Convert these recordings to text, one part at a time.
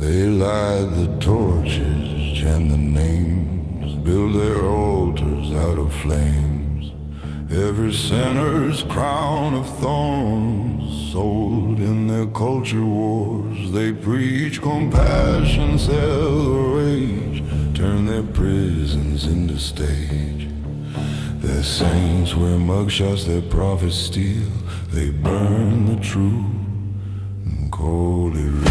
They light the torches, chant the names, build their altars out of flames. Every sinner's crown of thorns, sold in their culture wars. They preach compassion, sell the rage, turn their prisons into stage. Their saints wear mugshots, their prophets steal. They burn the truth and call it real.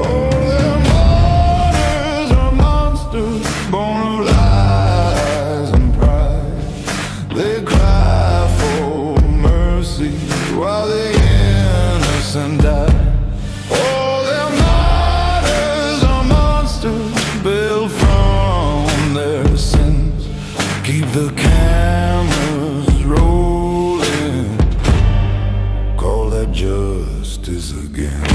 Oh, their martyrs are monsters, born of lies and pride. They cry for mercy while the innocent die. Oh, their martyrs are monsters, built from their sins. Keep the cameras rolling, call that justice again.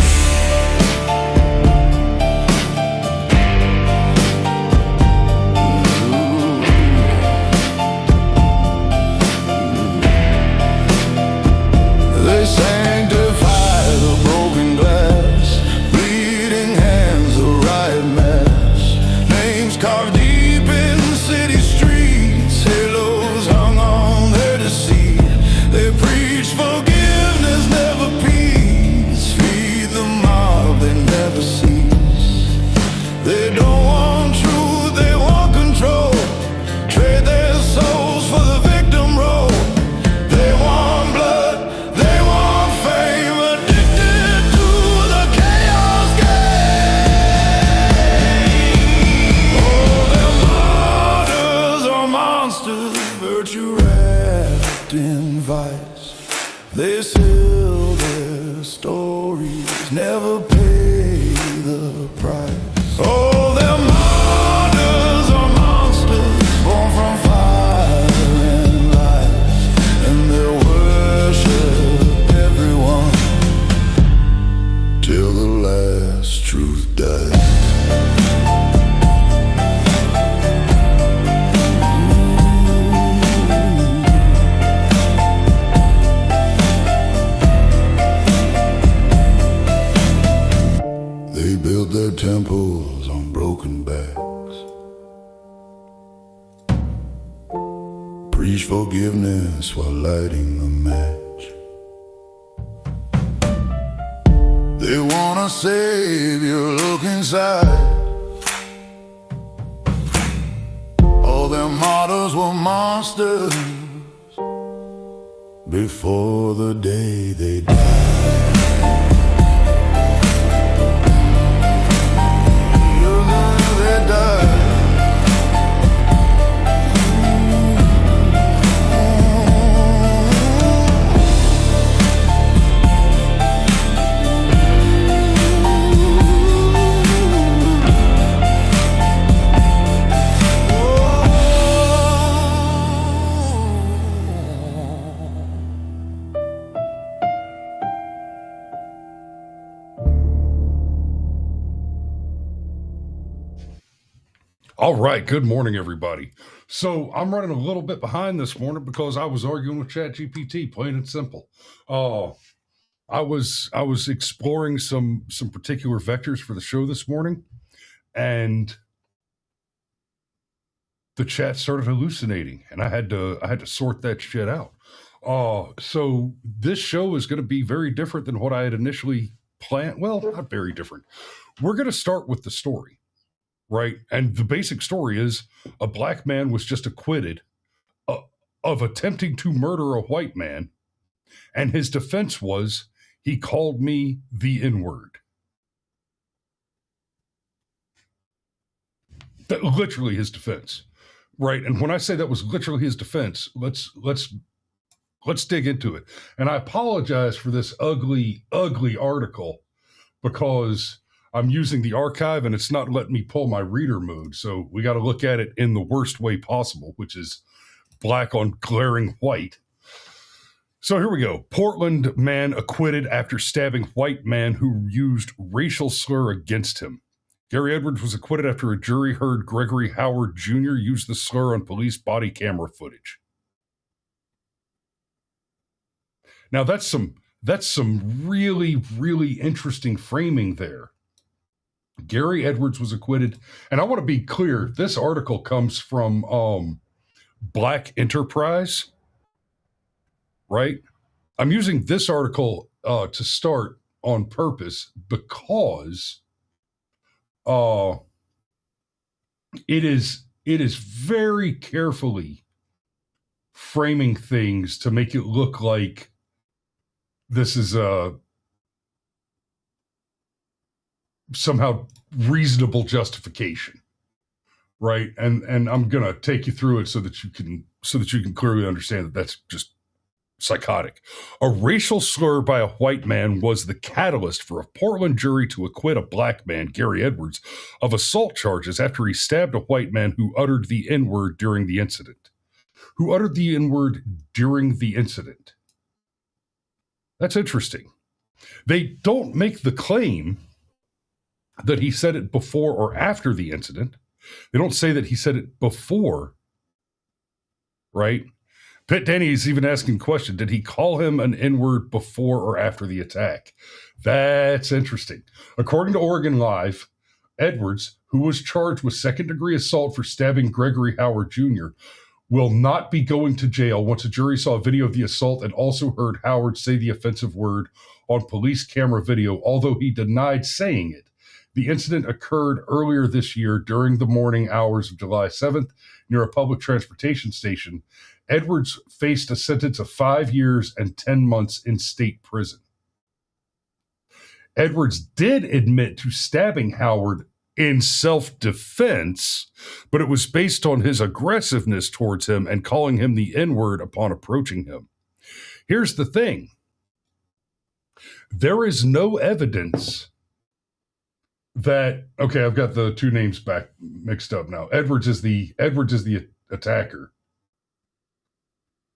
They sanctify the broken glass, bleeding hands, the riot mass. Names carved deep in city streets, halos hung on their deceit. They preach forgiveness, never peace, feed the mob, they never cease. They don't want truth, they want control, trade their souls for the victim role. They want blood, they want fame, addicted to the chaos game. Oh, their martyrs are monsters, virtue wrapped in vice. They sell their stories, never pay the price. Oh, their martyrs are monsters, born from fire and lies, and they worship everyone till the last truth dies. They build their temples on broken backs, preach forgiveness while lighting a match. They want a savior, look inside. All their martyrs were monsters before the day they died. They died. All right, good morning, everybody. So I'm running a little bit behind this morning because I was arguing with ChatGPT, plain and simple. I was exploring some particular vectors for the show this morning, and the chat started hallucinating, and I had to sort that shit out. So this show is going to be very different than what I had initially planned. Well, not very different. We're going to start with the story. Right. And the basic story is a black man was just acquitted of attempting to murder a white man. And his defense was he called me the N-word. That literally his defense. Right. And when I say that was literally his defense, let's dig into it. And I apologize for this ugly article because I'm using the archive and it's not letting me pull my reader mode. So we got to look at it in the worst way possible, which is black on glaring white. So here we go. Portland man acquitted after stabbing white man who used racial slur against him. Gary Edwards was acquitted after a jury heard Gregory Howard Jr. use the slur on police body camera footage. Now that's some really, really interesting framing there. Gary Edwards was acquitted. And I want to be clear, this article comes from Black Enterprise, right? I'm using this article to start on purpose because it is very carefully framing things to make it look like this is somehow reasonable justification, right? And I'm gonna take you through it so that you can clearly understand that that's just psychotic. A racial slur by a white man was the catalyst for a Portland jury to acquit a black man, Gary Edwards, of assault charges after he stabbed a white man who uttered the N-word during the incident. That's interesting. They don't make the claim that he said it before or after the incident. They don't say that he said it before, right? Pitt Denny is even asking the question, did he call him an N-word before or after the attack? That's interesting. According to Oregon Live, Edwards, who was charged with second-degree assault for stabbing Gregory Howard Jr., will not be going to jail once a jury saw a video of the assault and also heard Howard say the offensive word on police camera video, although he denied saying it. The incident occurred earlier this year during the morning hours of July 7th near a public transportation station. Edwards faced a sentence of 5 years and 10 months in state prison. Edwards did admit to stabbing Howard in self-defense, but it was based on his aggressiveness towards him and calling him the N-word upon approaching him. Here's the thing. There is no evidence that, okay, I've got the two names back mixed up now. Edwards is the attacker.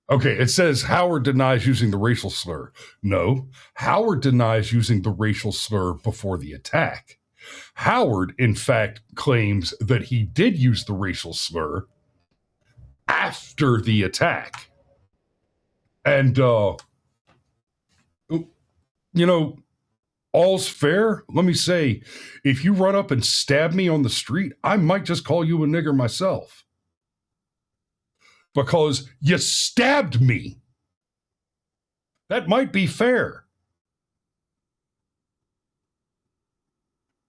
Okay, it says Howard denies using the racial slur. No, Howard denies using the racial slur before the attack. Howard, in fact, claims that he did use the racial slur after the attack. And, all's fair. Let me say, if you run up and stab me on the street, I might just call you a nigger myself. Because you stabbed me. That might be fair.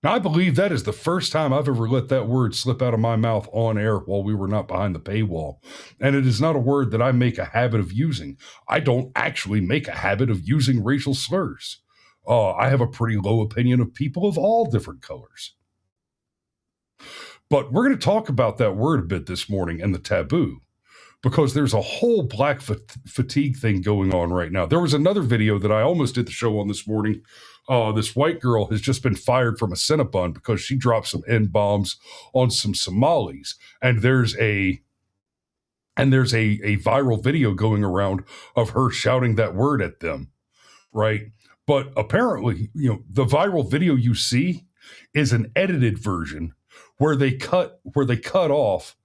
Now, I believe that is the first time I've ever let that word slip out of my mouth on air while we were not behind the paywall. And it is not a word that I make a habit of using. I don't actually make a habit of using racial slurs. I have a pretty low opinion of people of all different colors. But we're going to talk about that word a bit this morning and the taboo, because there's a whole black fatigue thing going on right now. There was another video that I almost did the show on this morning. This white girl has just been fired from a Cinnabon because she dropped some N-bombs on some Somalis. And there's a viral video going around of her shouting that word at them, right? But apparently, the viral video you see is an edited version where they cut off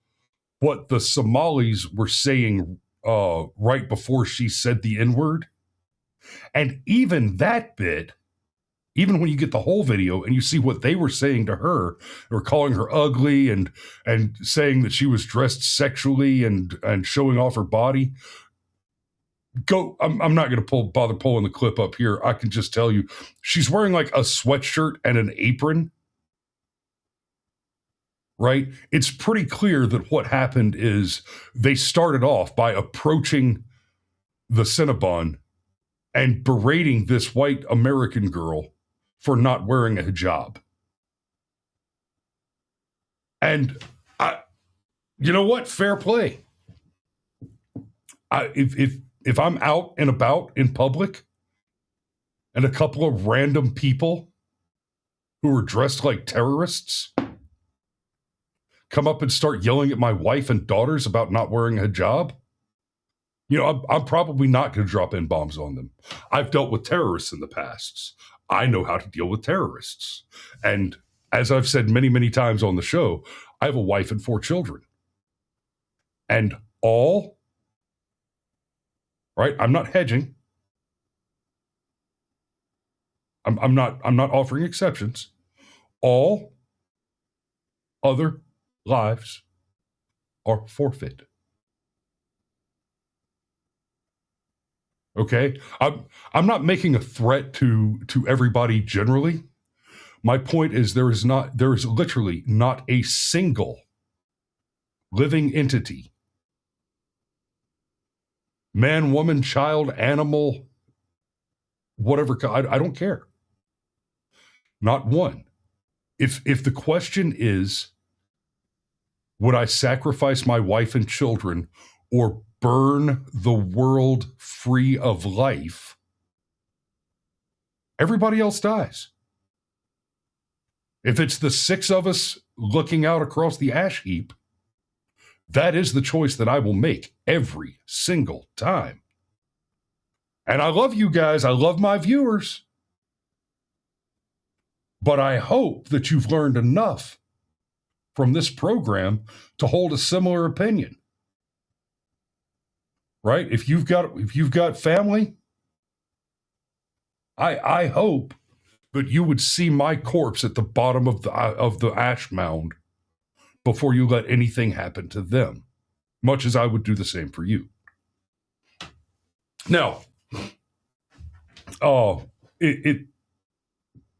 what the Somalis were saying right before she said the N-word. And even that bit, even when you get the whole video and you see what they were saying to her, they were calling her ugly and saying that she was dressed sexually and showing off her body. I'm not going to bother pulling the clip up here. I can just tell you, she's wearing like a sweatshirt and an apron. Right? It's pretty clear that what happened is they started off by approaching the Cinnabon and berating this white American girl for not wearing a hijab. And you know what? Fair play. If I'm out and about in public and a couple of random people who are dressed like terrorists come up and start yelling at my wife and daughters about not wearing a hijab, I'm probably not going to drop N-bombs on them. I've dealt with terrorists in the past. I know how to deal with terrorists. And as I've said many, many times on the show, I have a wife and 4 children. And right, I'm not hedging. I'm not offering exceptions. All other lives are forfeit. Okay? I'm not making a threat to everybody generally. My point is there is literally not a single living entity, man, woman, child, animal, whatever, I don't care. Not one. If the question is, would I sacrifice my wife and children or burn the world free of life? Everybody else dies. If it's the six of us looking out across the ash heap, that is the choice that I will make every single time. And I love you guys. I love my viewers. But I hope that you've learned enough from this program to hold a similar opinion. Right? If you've got family, I hope that you would see my corpse at the bottom of the ash mound before you let anything happen to them, much as I would do the same for you. Now,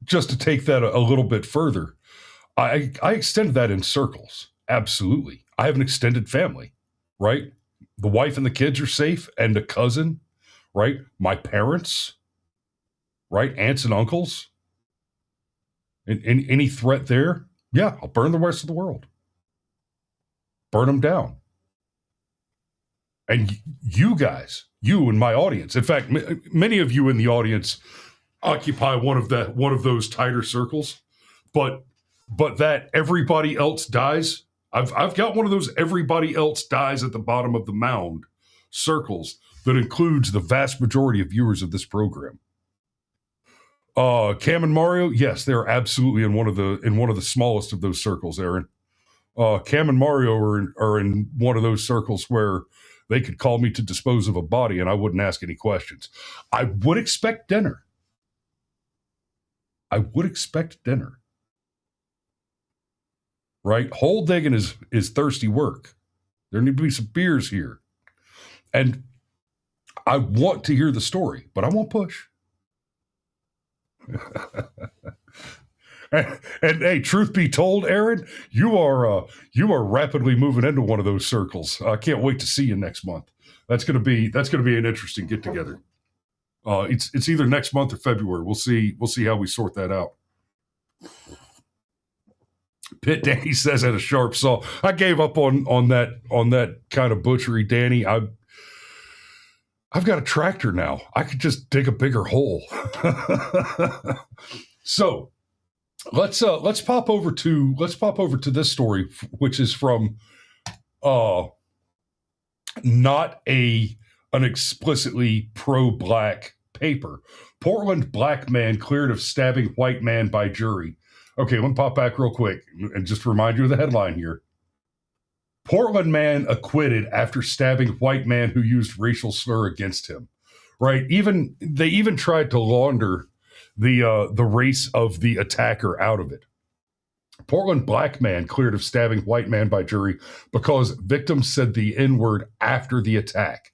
just to take that a little bit further, I extended that in circles. Absolutely. I have an extended family, right? The wife and the kids are safe, and a cousin, right? My parents, right? Aunts and uncles. And any threat there, yeah, I'll burn the rest of the world. Burn them down. And you guys, you and my audience, in fact, many of you in the audience occupy one of those tighter circles, but that everybody else dies. I've got one of those everybody else dies at the bottom of the mound circles that includes the vast majority of viewers of this program. Cam and Mario, yes, they're absolutely in one of the smallest of those circles, Aaron. Cam and Mario are in one of those circles where they could call me to dispose of a body and I wouldn't ask any questions. I would expect dinner. Right? Hole digging is thirsty work. There need to be some beers here. And I want to hear the story, but I won't push. and hey, truth be told, Aaron, you are rapidly moving into one of those circles. I can't wait to see you next month. That's gonna be an interesting get together. It's either next month or February. We'll see how we sort that out. Pitt Danny says at a sharp saw. I gave up on that kind of butchery, Danny. I've got a tractor now. I could just dig a bigger hole. So let's pop over to this story, which is from not an explicitly pro-black paper. Portland black man cleared of stabbing white man by jury. Okay, let me pop back real quick and just remind you of the headline here. Portland man acquitted after stabbing white man who used racial slur against him. Right? They even tried to launder the race of the attacker out of it. Portland black man cleared of stabbing white man by jury because victim said the N-word after the attack.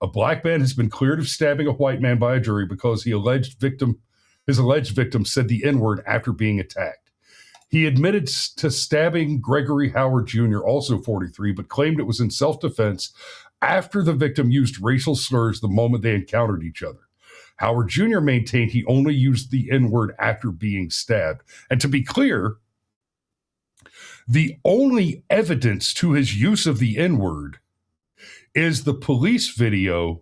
A black man has been cleared of stabbing a white man by a jury because his alleged victim said the N-word after being attacked. He admitted to stabbing Gregory Howard Jr., also 43, but claimed it was in self-defense after the victim used racial slurs the moment they encountered each other. Howard Jr. maintained he only used the N-word after being stabbed. And to be clear, the only evidence to his use of the N-word is the police video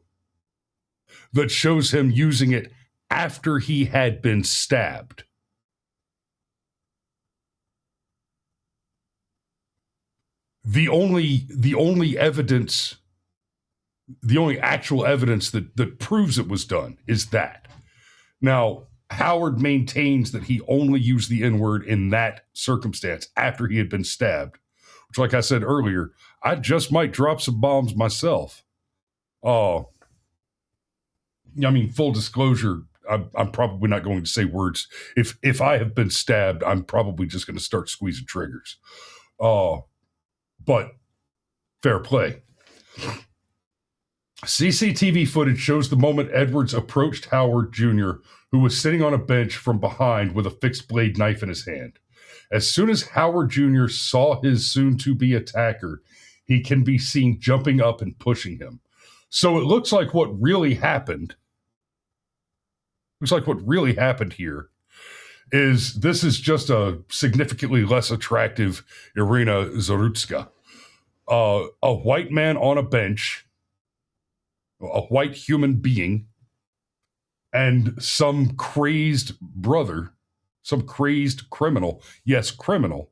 that shows him using it after he had been stabbed. The only evidence, the only actual evidence that proves it was done is that. Now, Howard maintains that he only used the N-word in that circumstance after he had been stabbed, which, like I said earlier, I just might drop some bombs myself. I mean, full disclosure, I'm probably not going to say words. If I have been stabbed, I'm probably just going to start squeezing triggers. But fair play. CCTV footage shows the moment Edwards approached Howard Jr., who was sitting on a bench from behind with a fixed blade knife in his hand. As soon as Howard Jr. saw his soon-to-be attacker, he can be seen jumping up and pushing him. So it looks like what really happened here is this is just a significantly less attractive Irina Zarutska. A white man on a bench, a white human being, and some crazed brother, some crazed criminal, yes, criminal,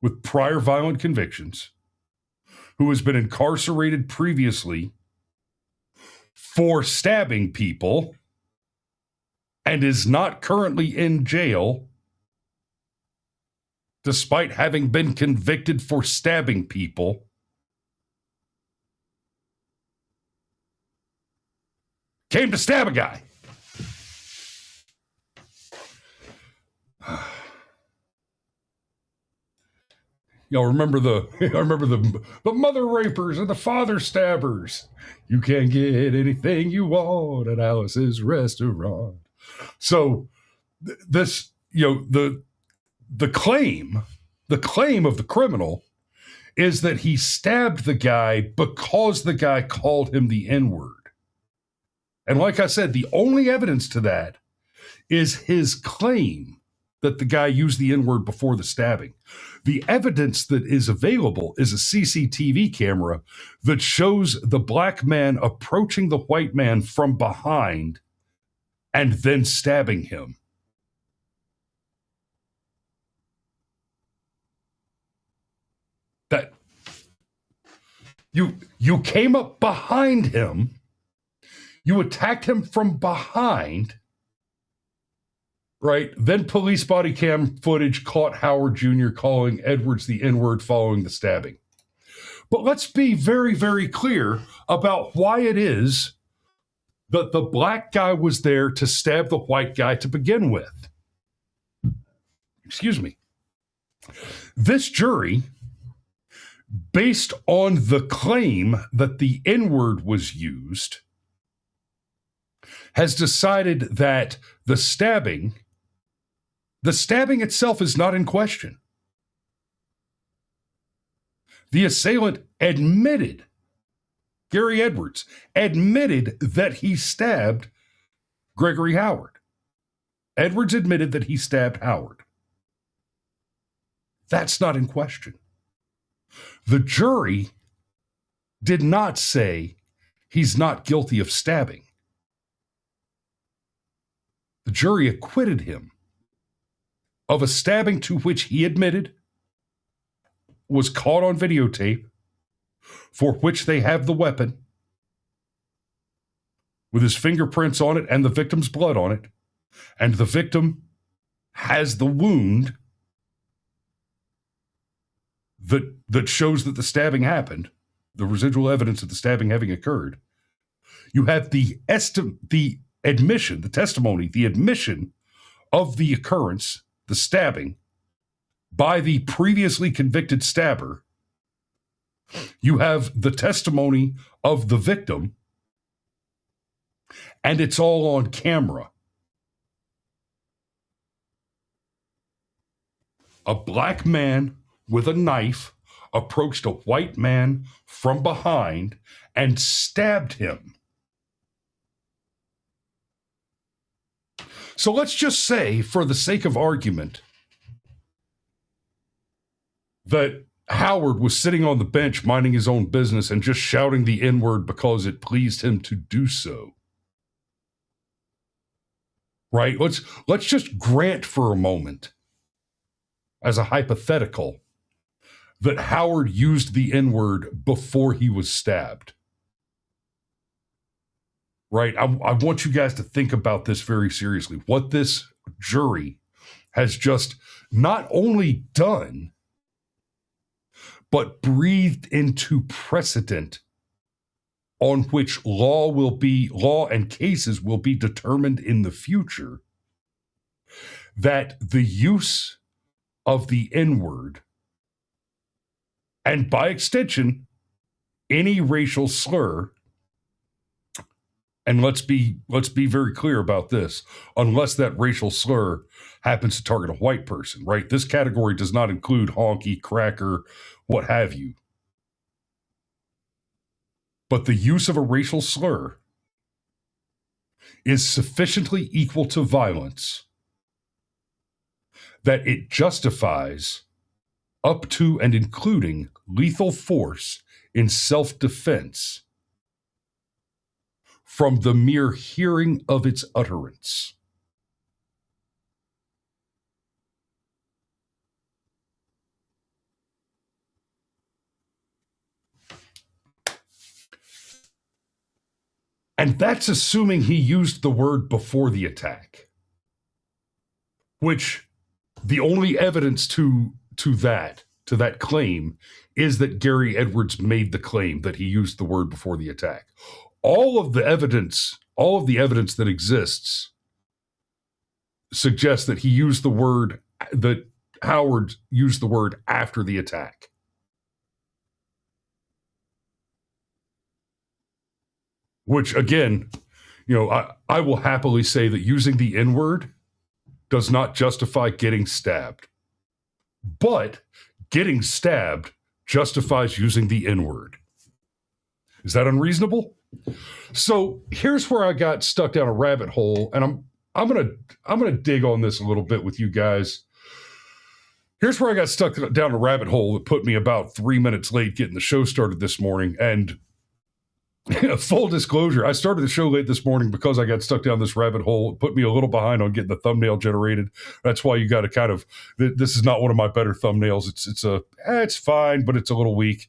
with prior violent convictions, who has been incarcerated previously for stabbing people and is not currently in jail despite having been convicted for stabbing people, came to stab a guy. Y'all remember the mother rapers and the father stabbers. You can get anything you want at Alice's restaurant. So this, the claim of the criminal is that he stabbed the guy because the guy called him the N-word. And like I said, the only evidence to that is his claim that the guy used the N-word before the stabbing. The evidence that is available is a CCTV camera that shows the black man approaching the white man from behind and then stabbing him. That you came up behind him, you attacked him from behind, right? Then police body cam footage caught Howard Jr. calling Edwards the N-word following the stabbing. But let's be very, very clear about why it is that the black guy was there to stab the white guy to begin with. Excuse me. This jury, based on the claim that the N-word was used, has decided that the stabbing itself is not in question. The assailant admitted, Gary Edwards admitted that he stabbed Gregory Howard. Edwards admitted that he stabbed Howard. That's not in question. The jury did not say he's not guilty of stabbing. The jury acquitted him of a stabbing to which he admitted was caught on videotape, for which they have the weapon with his fingerprints on it and the victim's blood on it, and the victim has the wound that shows that the stabbing happened, the residual evidence of the stabbing having occurred. You have the admission, the testimony, the admission of the occurrence, the stabbing, by the previously convicted stabber. You have the testimony of the victim, and it's all on camera. A black man with a knife approached a white man from behind and stabbed him. So let's just say, for the sake of argument, that Howard was sitting on the bench minding his own business and just shouting the N-word because it pleased him to do so. Right? Let's just grant for a moment, as a hypothetical, that Howard used the N-word before he was stabbed. Right? I want you guys to think about this very seriously. What this jury has just not only done, but breathed into precedent on which law and cases will be determined in the future, that the use of the N-word, and by extension, any racial slur, and let's be very clear about this, unless that racial slur happens to target a white person, right? This category does not include honky, cracker, what have you. But the use of a racial slur is sufficiently equal to violence that it justifies up to and including lethal force in self-defense from the mere hearing of its utterance. And that's assuming he used the word before the attack, which the only evidence to that claim is that Gary Edwards made the claim that he used the word before the attack. All of the evidence that exists suggests that he used the word, that Howard used the word after the attack. Which, again, I will happily say that using the N-word does not justify getting stabbed. But getting stabbed justifies using the N-word. Is that unreasonable? So here's where I got stuck down a rabbit hole, and I'm gonna dig on this a little bit with you guys. Here's where I got stuck down a rabbit hole that put me about 3 minutes late getting the show started this morning. And full disclosure, I started the show late this morning because I got stuck down this rabbit hole. It put me a little behind on getting the thumbnail generated. That's why you got to kind of, this is not one of my better thumbnails. It's fine, but it's a little weak.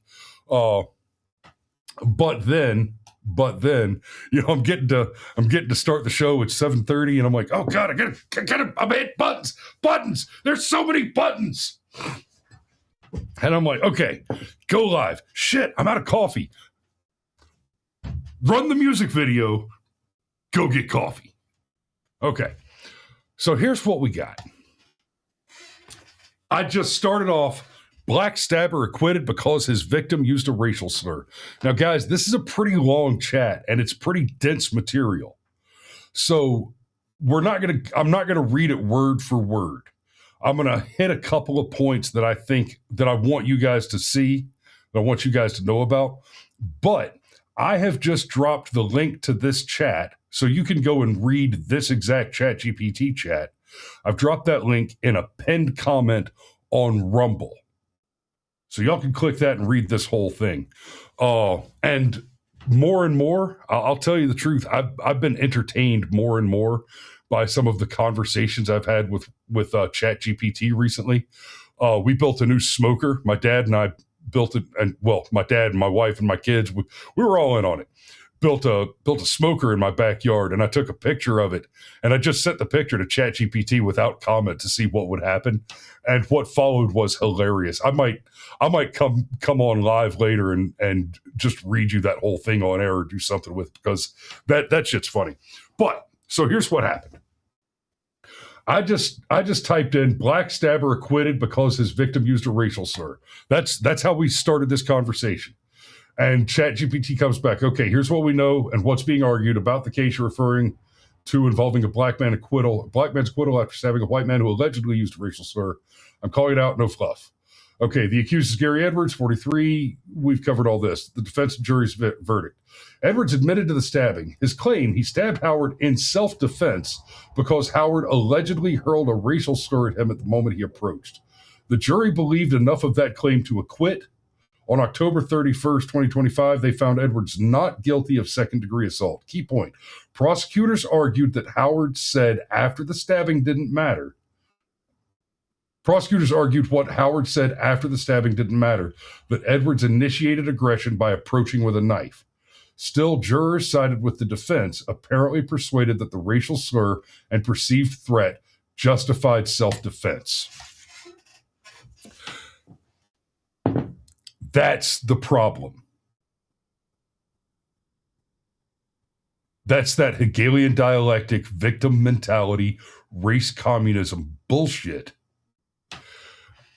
But then, I'm getting to start the show at 7:30, and I'm like, oh God, I gotta, I'm hit buttons. There's so many buttons. And I'm like, okay, go live. Shit, I'm out of coffee. Run the music video, go get coffee. Okay, so here's what we got. I just started off, Black stabber acquitted because his victim used a racial slur. Now, guys, this is a pretty long chat, and it's pretty dense material. So I'm not gonna read it word for word. I'm gonna hit a couple of points that I think that I want you guys to see, that I want you guys to know about. But I have just dropped the link to this chat so you can go and read this exact ChatGPT chat. I've dropped that link in a pinned comment on Rumble. So y'all can click that and read this whole thing. And more, I'll tell you the truth, I've been entertained more and more by some of the conversations I've had with ChatGPT recently. We built a new smoker. My dad and I built it, and well, my dad and my wife and my kids, we were all in on it. Built a smoker in my backyard, and I took a picture of it, and I just sent the picture to ChatGPT without comment to see what would happen. And what followed was hilarious. I might come on live later and just read you that whole thing on air or do something with it, because that shit's funny. But so here's what happened. I just typed in Black stabber acquitted because his victim used a racial slur. That's how we started this conversation. And ChatGPT comes back, okay, here's what we know and what's being argued about the case you're referring to involving a black man's acquittal after stabbing a white man who allegedly used a racial slur. I'm calling it out, no fluff. Okay, the accused is Gary Edwards, 43. We've covered all this. The defense and jury's verdict. Edwards admitted to the stabbing. His claim, he stabbed Howard in self-defense because Howard allegedly hurled a racial slur at him at the moment he approached. The jury believed enough of that claim to acquit. On October 31st, 2025, they found Edwards not guilty of second-degree assault. Key point. Prosecutors argued that Howard said after the stabbing didn't matter. Prosecutors argued what Howard said after the stabbing didn't matter, that Edwards initiated aggression by approaching with a knife. Still, jurors sided with the defense, apparently persuaded that the racial slur and perceived threat justified self-defense. That's the problem. That's that Hegelian dialectic, victim mentality, race communism bullshit.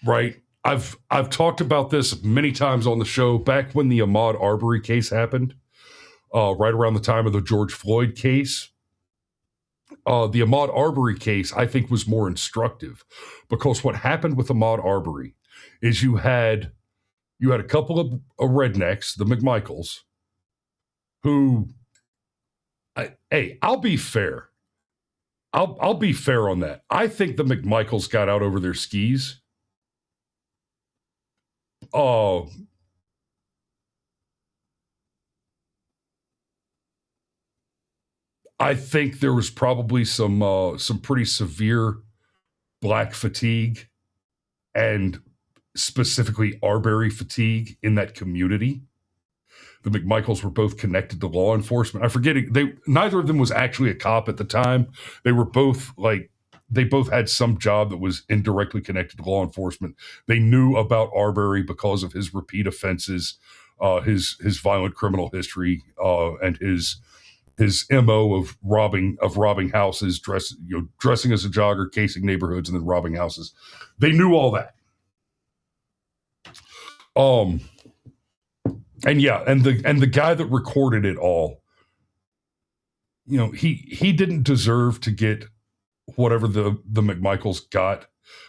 Right? I've talked about this many times on the show. Back when the Ahmaud Arbery case happened, right around the time of the George Floyd case, the Ahmaud Arbery case, I think, was more instructive, because what happened with Ahmaud Arbery is you had a couple of rednecks, the McMichaels, who, hey, I'll be fair. I'll be fair on that. I think the McMichaels got out over their skis. I think there was probably some pretty severe black fatigue, and specifically Arbery fatigue, in that community. The McMichaels were both connected to law enforcement. I forget neither of them was actually a cop at the time. They were both they both had some job that was indirectly connected to law enforcement. They knew about Arbery because of his repeat offenses, his violent criminal history, and his MO of robbing houses, dressing as a jogger, casing neighborhoods, and then robbing houses. They knew all that. And yeah, and the guy that recorded it all, he didn't deserve to get whatever the McMichaels got,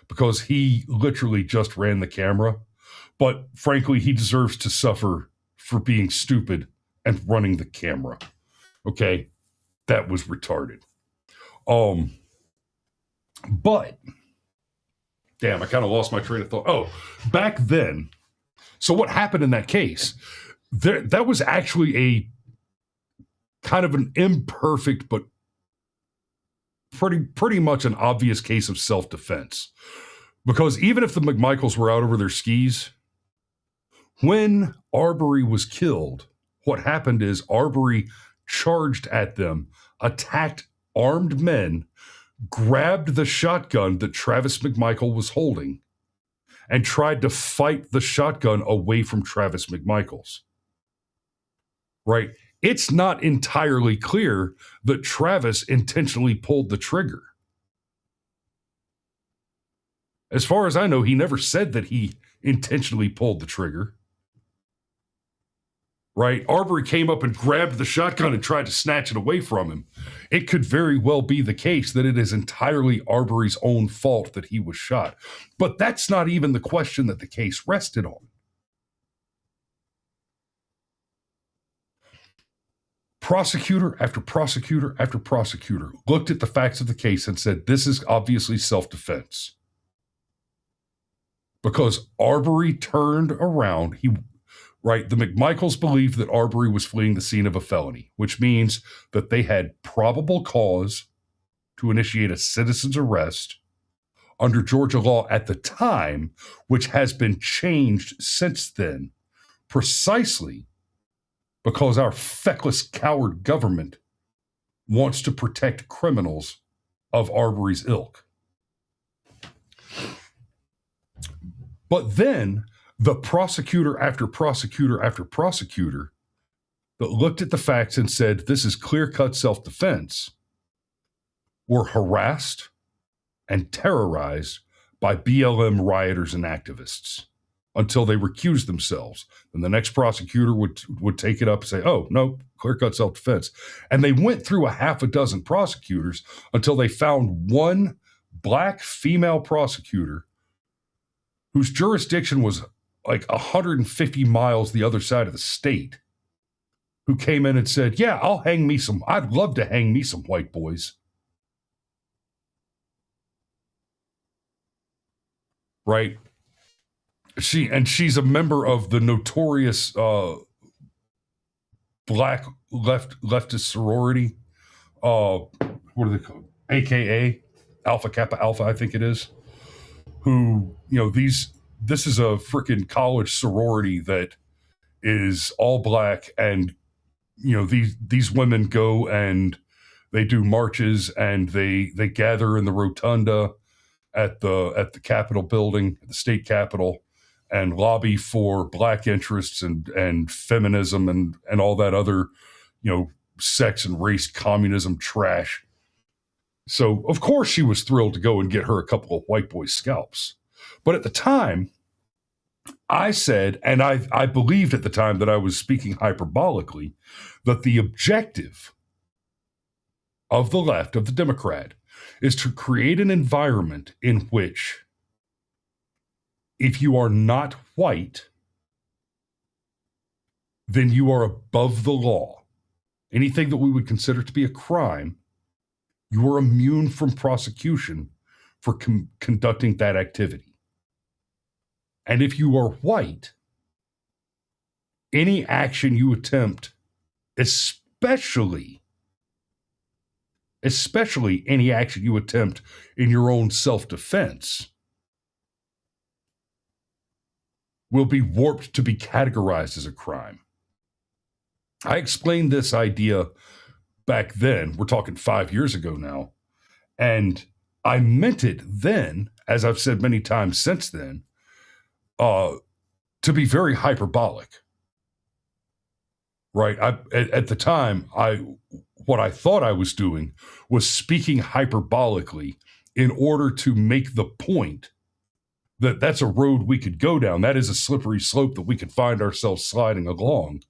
because he literally just ran the camera. But frankly, he deserves to suffer for being stupid and running the camera. Okay, that was retarded. But damn, I kind of lost my train of thought. Oh, back then. So what happened in that case? That was actually a kind of an imperfect, but pretty much an obvious case of self-defense. Because even if the McMichaels were out over their skis, when Arbery was killed, what happened is Arbery charged at them, attacked armed men, grabbed the shotgun that Travis McMichael was holding, and tried to fight the shotgun away from Travis McMichaels. Right? It's not entirely clear that Travis intentionally pulled the trigger. As far as I know, he never said that he intentionally pulled the trigger. Right? Arbery came up and grabbed the shotgun and tried to snatch it away from him. It could very well be the case that it is entirely Arbery's own fault that he was shot. But that's not even the question that the case rested on. Prosecutor after prosecutor after prosecutor looked at the facts of the case and said, this is obviously self-defense. Because Arbery turned around, the McMichaels believed that Arbery was fleeing the scene of a felony, which means that they had probable cause to initiate a citizen's arrest under Georgia law at the time, which has been changed since then, precisely because our feckless coward government wants to protect criminals of Arbery's ilk. But then the prosecutor after prosecutor after prosecutor that looked at the facts and said, this is clear-cut self-defense, were harassed and terrorized by BLM rioters and activists until they recused themselves. And the next prosecutor would take it up and say, oh, no, clear-cut self-defense. And they went through a half a dozen prosecutors until they found one black female prosecutor whose jurisdiction was like 150 miles the other side of the state, who came in and said, yeah, I'd love to hang me some white boys. Right? She's a member of the notorious black leftist sorority. What are they called? AKA Alpha Kappa Alpha, I think it is. Who, this is a freaking college sorority that is all black, and these women go and they do marches and they gather in the rotunda at the Capitol building, the state capitol, and lobby for black interests and feminism and all that other sex and race communism trash. So, of course, she was thrilled to go and get her a couple of white boy scalps. But at the time, I said, and I believed at the time that I was speaking hyperbolically, that the objective of the left, of the Democrat, is to create an environment in which if you are not white, then you are above the law. Anything that we would consider to be a crime, you are immune from prosecution for conducting that activity. And if you are white, any action you attempt, especially any action you attempt in your own self-defense, will be warped to be categorized as a crime. I explained this idea back then. We're talking 5 years ago now. And I meant it then, as I've said many times since then, to be very hyperbolic, right? At the time, what I thought I was doing was speaking hyperbolically in order to make the point that that's a road we could go down. That is a slippery slope that we could find ourselves sliding along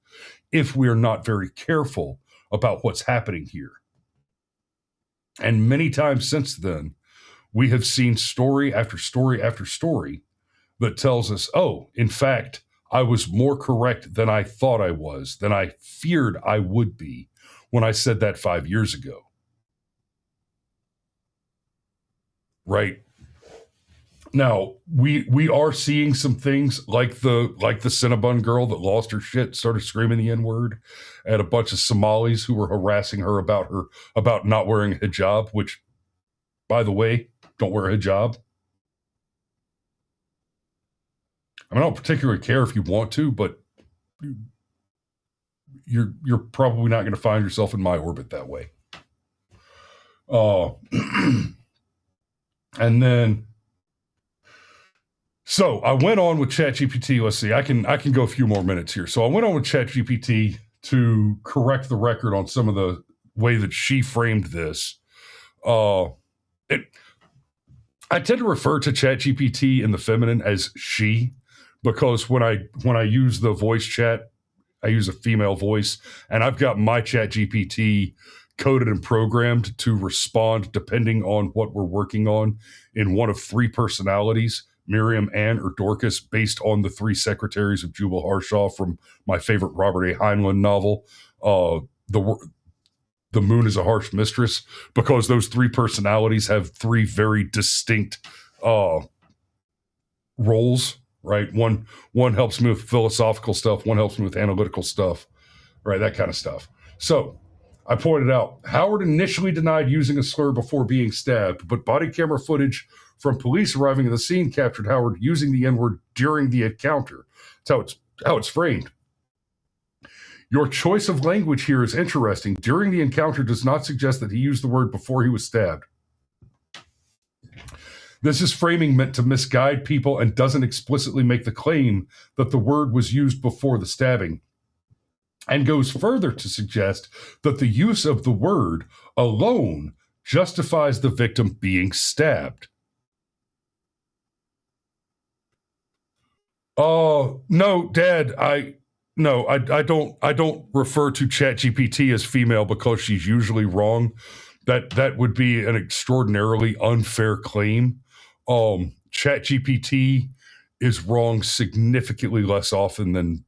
if we're not very careful about what's happening here. And many times since then, we have seen story after story after story that tells us, oh, in fact, I was more correct than I thought I was, than I feared I would be when I said that 5 years ago. Right? Now, we are seeing some things like the Cinnabon girl that lost her shit, started screaming the N-word at a bunch of Somalis who were harassing her about not wearing a hijab, which, by the way, don't wear a hijab. I mean, I don't particularly care if you want to, but you're probably not going to find yourself in my orbit that way. And then, so I went on with ChatGPT. Let's see, I can go a few more minutes here. So I went on with ChatGPT to correct the record on some of the way that she framed this. I tend to refer to ChatGPT in the feminine as she, because when I use the voice chat, I use a female voice, and I've got my ChatGPT coded and programmed to respond depending on what we're working on in one of three personalities, Miriam, Ann, or Dorcas, based on the three secretaries of Jubal Harshaw from my favorite Robert A. Heinlein novel, The Moon is a Harsh Mistress, because those three personalities have three very distinct roles, right? One helps me with philosophical stuff, one helps me with analytical stuff, right? That kind of stuff. So I pointed out, Howard initially denied using a slur before being stabbed, but body camera footage from police arriving at the scene captured Howard using the N-word during the encounter. That's how it's framed. Your choice of language here is interesting. During the encounter does not suggest that he used the word before he was stabbed. This is framing meant to misguide people and doesn't explicitly make the claim that the word was used before the stabbing, and goes further to suggest that the use of the word alone justifies the victim being stabbed. No, Dad, I don't refer to ChatGPT as female because she's usually wrong. That would be an extraordinarily unfair claim. ChatGPT is wrong significantly less often than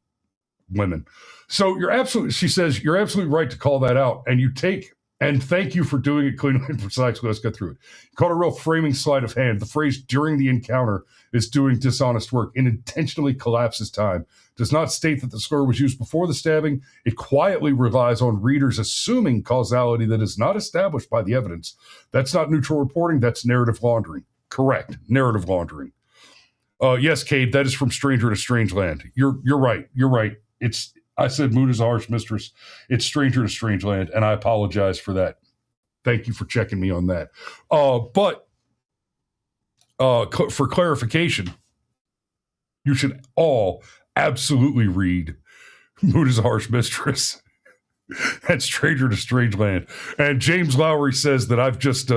women. So she says, you're absolutely right to call that out. And thank you for doing it cleanly and precisely. Let's get through it. You caught a real framing sleight of hand. The phrase during the encounter is doing dishonest work and intentionally collapses time. Does not state that the slur was used before the stabbing. It quietly relies on readers assuming causality that is not established by the evidence. That's not neutral reporting. That's narrative laundering. Correct. Narrative laundering. Yes, Cade, that is from Stranger to Strangeland. You're right. You're right. I said Moon is a Harsh Mistress. It's Stranger to Strangeland, and I apologize for that. Thank you for checking me on that. But for clarification, you should all absolutely read Moon is a Harsh Mistress. And Stranger to Strangeland. And James Lowry says that I've just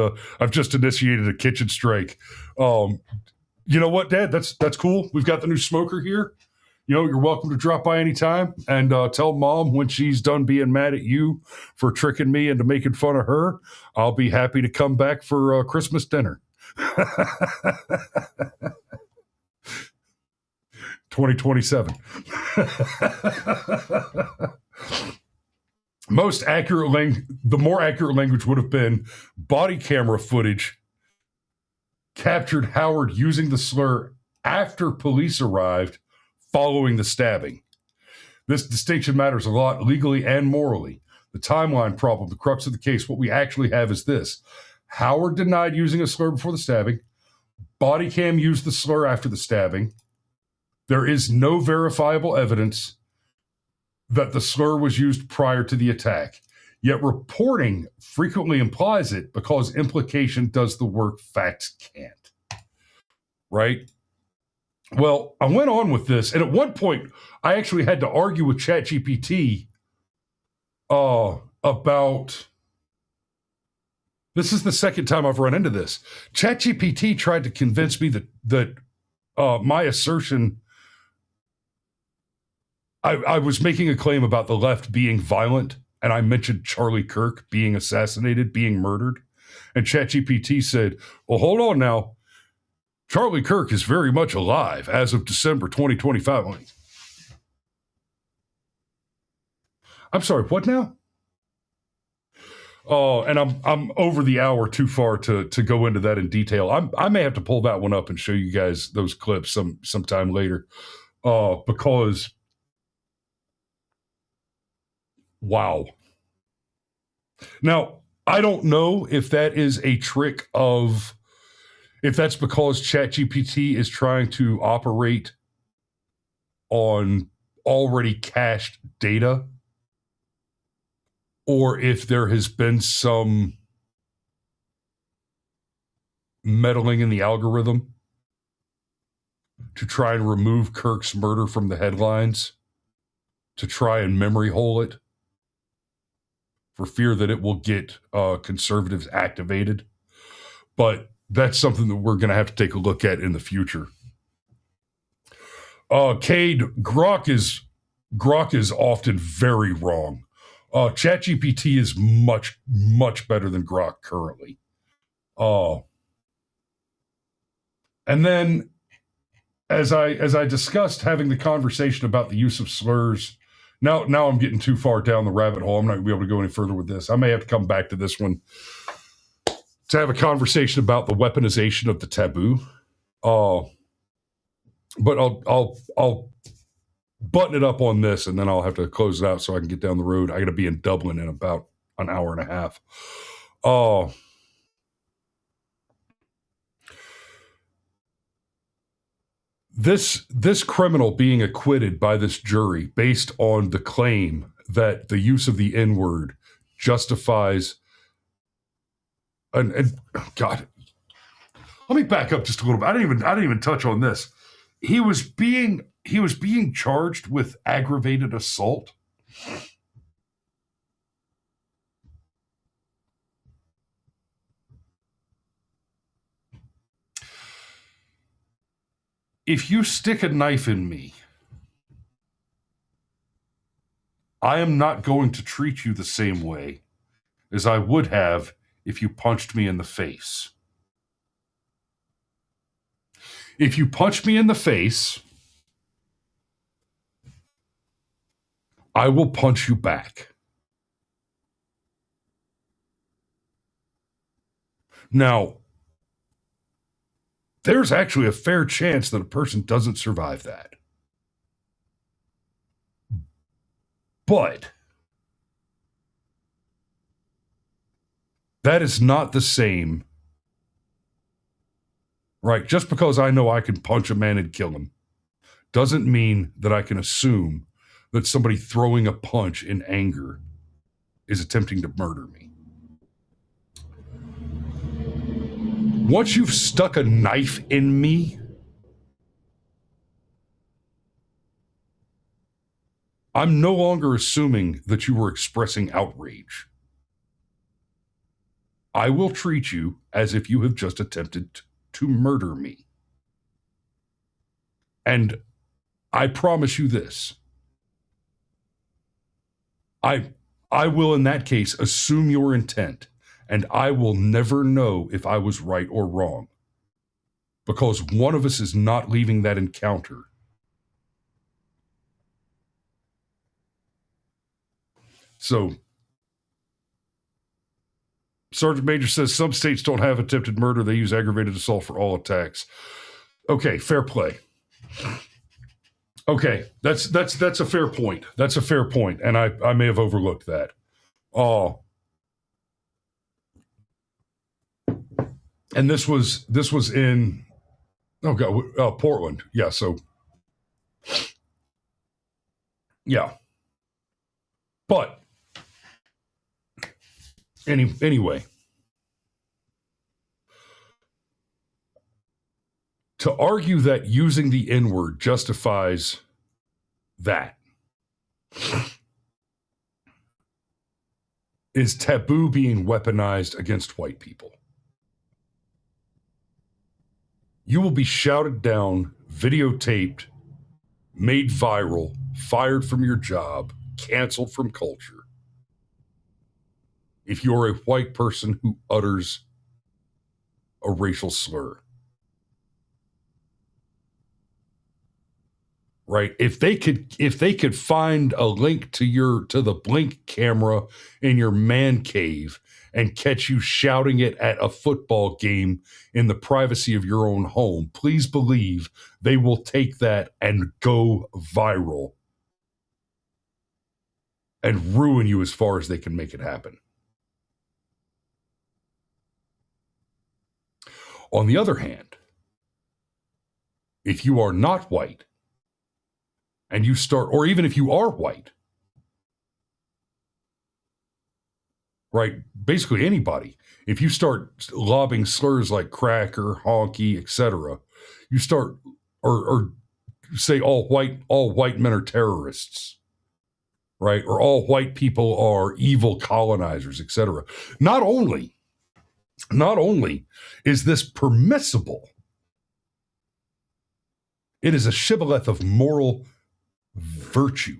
initiated a kitchen strike. You know what, Dad? That's cool. We've got the new smoker here. You know, you're welcome to drop by anytime and tell Mom when she's done being mad at you for tricking me into making fun of her. I'll be happy to come back for Christmas dinner. 2027. The more accurate language would have been body camera footage captured Howard using the slur after police arrived following the stabbing. This distinction matters a lot legally and morally. The timeline problem, the crux of the case, what we actually have is this. Howard denied using a slur before the stabbing. Body cam used the slur after the stabbing. There is no verifiable evidence that the slur was used prior to the attack. Yet reporting frequently implies it because implication does the work facts can't. Right? Well, I went on with this, and at one point, I actually had to argue with ChatGPT about... This is the second time I've run into this. ChatGPT tried to convince me that my assertion... I was making a claim about the left being violent, and I mentioned Charlie Kirk being assassinated, being murdered. And ChatGPT said, well, hold on now. Charlie Kirk is very much alive as of December 2025. I'm sorry, what now? Oh, and I'm over the hour too far to go into that in detail. I may have to pull that one up and show you guys those clips sometime later. Because wow. Now, I don't know if that is a trick if that's because ChatGPT is trying to operate on already cached data, or if there has been some meddling in the algorithm to try and remove Kirk's murder from the headlines, to try and memory hole it, for fear that it will get conservatives activated. But that's something that we're going to have to take a look at in the future. Cade, Grok is often very wrong. ChatGPT is much, much better than Grok currently. And then, as I discussed having the conversation about the use of slurs, now I'm getting too far down the rabbit hole. I'm not going to be able to go any further with this. I may have to come back to this one to have a conversation about the weaponization of the taboo. But I'll button it up on this, and then I'll have to close it out so I can get down the road. I got to be in Dublin in about an hour and a half. This criminal being acquitted by this jury based on the claim that the use of the N-word justifies and God, let me back up just a little bit. I didn't even touch on this. He was being charged with aggravated assault. If you stick a knife in me, I am not going to treat you the same way as I would have if you punched me in the face. If you punch me in the face, I will punch you back. Now, there's actually a fair chance that a person doesn't survive that. But that is not the same, right? Just because I know I can punch a man and kill him doesn't mean that I can assume that somebody throwing a punch in anger is attempting to murder me. Once you've stuck a knife in me, I'm no longer assuming that you were expressing outrage. I will treat you as if you have just attempted to murder me. And I promise you this. I will, in that case, assume your intent, and I will never know if I was right or wrong, because one of us is not leaving that encounter. So, Sergeant Major says some states don't have attempted murder. They use aggravated assault for all attacks. Okay, fair play. Okay, that's a fair point. That's a fair point, and I may have overlooked that. Oh, and this was in Portland. Yeah, so yeah, but anyway, to argue that using the N-word justifies that is taboo being weaponized against white people. You will be shouted down, videotaped, made viral, fired from your job, canceled from culture if you're a white person who utters a racial slur. Right? If they could find a link to the Blink camera in your man cave and catch you shouting it at a football game in the privacy of your own home, please believe they will take that and go viral and ruin you as far as they can make it happen. On the other hand, if you are not white and you start, or even if you are white, right, basically anybody, if you start lobbing slurs like cracker, honky, etc., you start, or say all white men are terrorists, right, or all white people are evil colonizers, etc. Not only is this permissible, it is a shibboleth of moral virtue.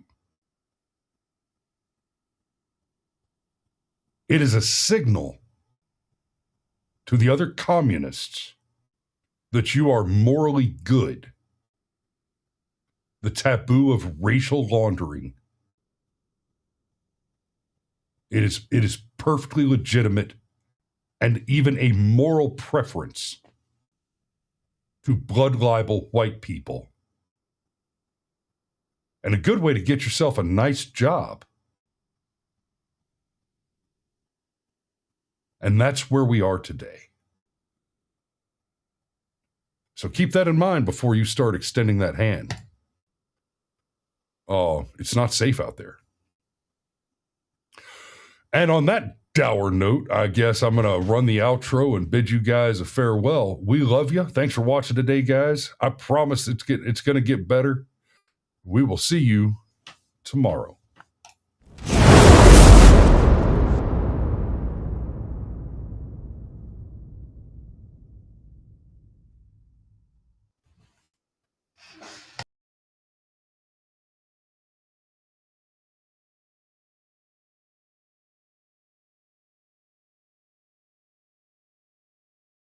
It is a signal to the other communists that you are morally good. The taboo of racial laundering. It is perfectly legitimate and even a moral preference to blood libel white people. And a good way to get yourself a nice job. And that's where we are today. So keep that in mind before you start extending that hand. Oh, it's not safe out there. And on that dour note, I guess I'm going to run the outro and bid you guys a farewell. We love you. Thanks for watching today, guys. I promise it's going to get better. We will see you tomorrow.